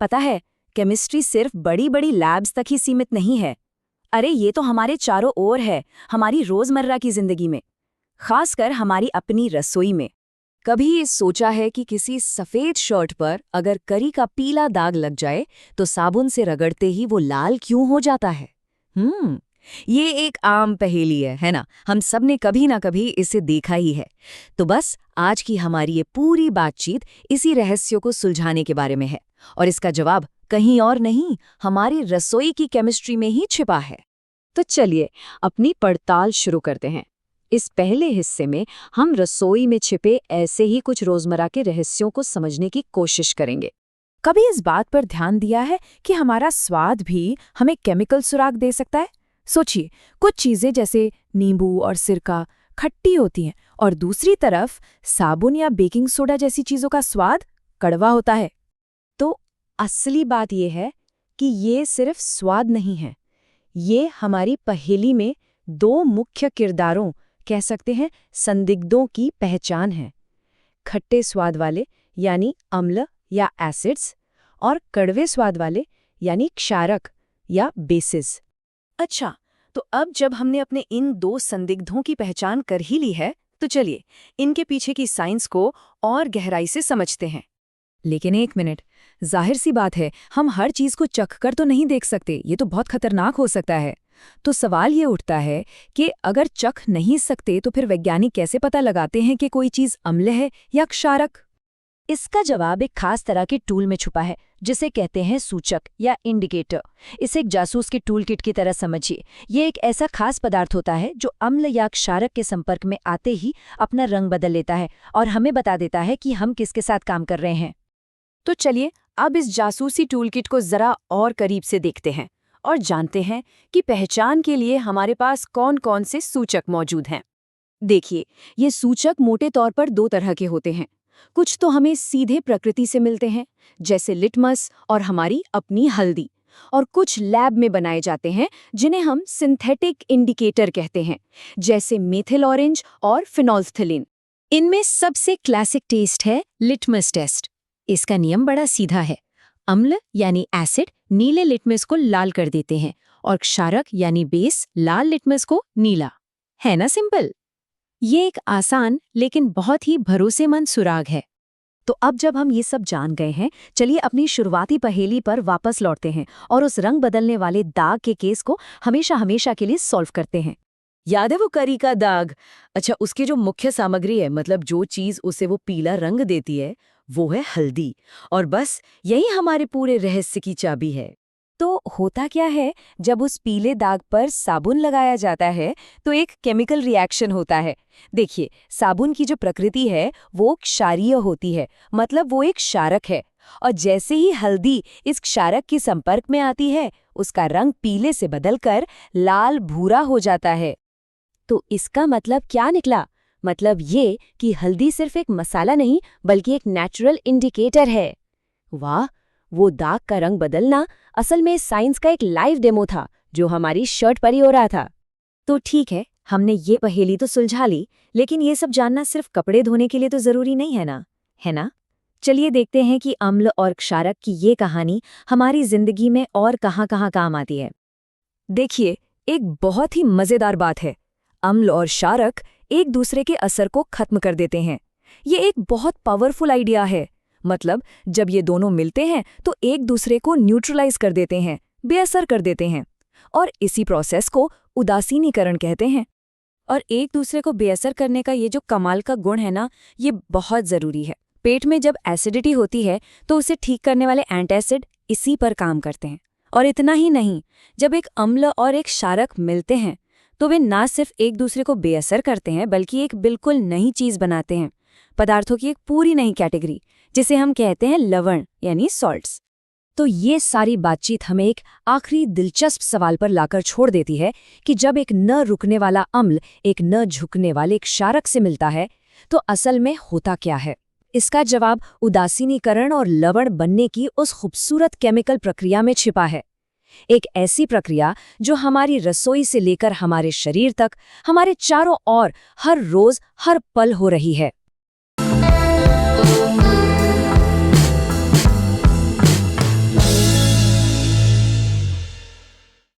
पता है, केमिस्ट्री सिर्फ बड़ी बड़ी लैब्स तक ही सीमित नहीं है। अरे ये तो हमारे चारों ओर है, हमारी रोजमर्रा की जिंदगी में, खासकर हमारी अपनी रसोई में। कभी ये सोचा है कि किसी सफेद शर्ट पर अगर करी का पीला दाग लग जाए तो साबुन से रगड़ते ही वो लाल क्यों हो जाता है? ये एक आम पहेली है ना? हम सब ने कभी ना कभी इसे देखा ही है। तो बस आज की हमारी ये पूरी बातचीत इसी रहस्य को सुलझाने के बारे में है, और इसका जवाब कहीं और नहीं, हमारी रसोई की केमिस्ट्री में ही छिपा है। तो चलिए अपनी पड़ताल शुरू करते हैं। इस पहले हिस्से में हम रसोई में छिपे ऐसे ही कुछ रोजमर्रा के रहस्यों को समझने की कोशिश करेंगे। कभी इस बात पर ध्यान दिया है कि हमारा स्वाद भी हमें केमिकल सुराग दे सकता है? सोचिए, कुछ चीजें जैसे नींबू और सिरका खट्टी होती हैं और दूसरी तरफ साबुन या बेकिंग सोडा जैसी चीजों का स्वाद कड़वा होता है। तो असली बात यह है कि ये सिर्फ स्वाद नहीं है, ये हमारी पहेली में दो मुख्य किरदारों, कह सकते हैं संदिग्धों की पहचान है। खट्टे स्वाद वाले यानी अम्ल या एसिड्स, और कड़वे स्वाद वाले यानी क्षारक या बेसिस। अच्छा, तो अब जब हमने अपने इन दो संदिग्धों की पहचान कर ही ली है, तो चलिए इनके पीछे की साइंस को और गहराई से समझते हैं। लेकिन एक मिनट, जाहिर सी बात है, हम हर चीज को चख कर तो नहीं देख सकते, ये तो बहुत खतरनाक हो सकता है। तो सवाल ये उठता है कि अगर चख नहीं सकते तो फिर वैज्ञानिक कैसे पता लगाते हैं कि कोई चीज अम्ल है या क्षारक? इसका जवाब एक खास तरह के टूल में छुपा है, जिसे कहते हैं सूचक या इंडिकेटर। इसे एक जासूस के टूल किट की तरह समझिए। ये एक ऐसा खास पदार्थ होता है जो अम्ल या क्षारक के संपर्क में आते ही अपना रंग बदल लेता है और हमें बता देता है कि हम किसके साथ काम कर रहे हैं। तो चलिए अब इस जासूसी टूल किट को जरा और करीब से देखते हैं और जानते हैं कि पहचान के लिए हमारे पास कौन कौन से सूचक मौजूद हैं। देखिए, ये सूचक मोटे तौर पर दो तरह के होते हैं। कुछ तो हमें सीधे प्रकृति से मिलते हैं, जैसे लिटमस और हमारी अपनी हल्दी, और कुछ लैब में बनाए जाते हैं जिन्हें हम सिंथेटिक इंडिकेटर कहते हैं, जैसे मेथिल ऑरेंज और फिनोल्फ्थलीन। इनमें सबसे क्लासिक टेस्ट है लिटमस टेस्ट। इसका नियम बड़ा सीधा है। अम्ल यानी एसिड नीले लिटमस को लाल कर देते हैं और क्षारक यानी बेस लाल लिटमस को नीला। है ना सिंपल? ये एक आसान लेकिन बहुत ही भरोसेमंद सुराग है। तो अब जब हम ये सब जान गए हैं, चलिए अपनी शुरुआती पहेली पर वापस लौटते हैं और उस रंग बदलने वाले दाग के केस को हमेशा के लिए सॉल्व करते हैं। याद है वो करी का दाग? अच्छा, उसकी जो मुख्य सामग्री है, मतलब जो चीज उसे वो पीला रंग देती है, वो है हल्दी। और बस यही हमारे पूरे रहस्य की चाबी है। तो होता क्या है, जब उस पीले दाग पर साबुन लगाया जाता है तो एक केमिकल रिएक्शन होता है। देखिए, साबुन की जो प्रकृति है वो क्षारीय होती है, मतलब वो एक क्षारक है। और जैसे ही हल्दी इस क्षारक के संपर्क में आती है, उसका रंग पीले से बदलकर लाल भूरा हो जाता है। तो इसका मतलब क्या निकला? मतलब ये कि हल्दी सिर्फ एक मसाला नहीं, बल्कि एक नेचुरल इंडिकेटर है। वाह, वो दाग का रंग बदलना असल में साइंस का एक लाइव डेमो था जो हमारी शर्ट पर ही हो रहा था। तो ठीक है, हमने ये पहेली तो सुलझा ली, लेकिन ये सब जानना सिर्फ कपड़े धोने के लिए तो जरूरी नहीं है ना, है ना? चलिए देखते हैं कि अम्ल और क्षारक की ये कहानी हमारी जिंदगी में और कहाँ-कहाँ काम आती है। देखिए, एक बहुत ही मजेदार बात है, अम्ल और क्षारक एक दूसरे के असर को खत्म कर देते हैं। ये एक बहुत पावरफुल आइडिया है। मतलब जब ये दोनों मिलते हैं तो एक दूसरे को न्यूट्रलाइज कर देते हैं, बेअसर कर देते हैं, और इसी प्रोसेस को उदासीनीकरण कहते हैं। और एक दूसरे को बेअसर करने का ये जो कमाल का गुण है ना, ये बहुत ज़रूरी है। पेट में जब एसिडिटी होती है तो उसे ठीक करने वाले एंटासिड इसी पर काम करते हैं। और इतना ही नहीं, जब एक अम्ल और एक क्षारक मिलते हैं तो वे ना सिर्फ एक दूसरे को बेअसर करते हैं, बल्कि एक बिल्कुल नई चीज़ बनाते हैं, पदार्थों की एक पूरी नई कैटेगरी, जिसे हम कहते हैं लवण यानी सॉल्ट्स। तो ये सारी बातचीत हमें एक आखिरी दिलचस्प सवाल पर लाकर छोड़ देती है कि जब एक न रुकने वाला अम्ल एक न झुकने वाले क्षारक से मिलता है तो असल में होता क्या है? इसका जवाब उदासीनीकरण और लवण बनने की उस खूबसूरत केमिकल प्रक्रिया में छिपा है। एक ऐसी प्रक्रिया जो हमारी रसोई से लेकर हमारे शरीर तक, हमारे चारों ओर हर रोज हर पल हो रही है।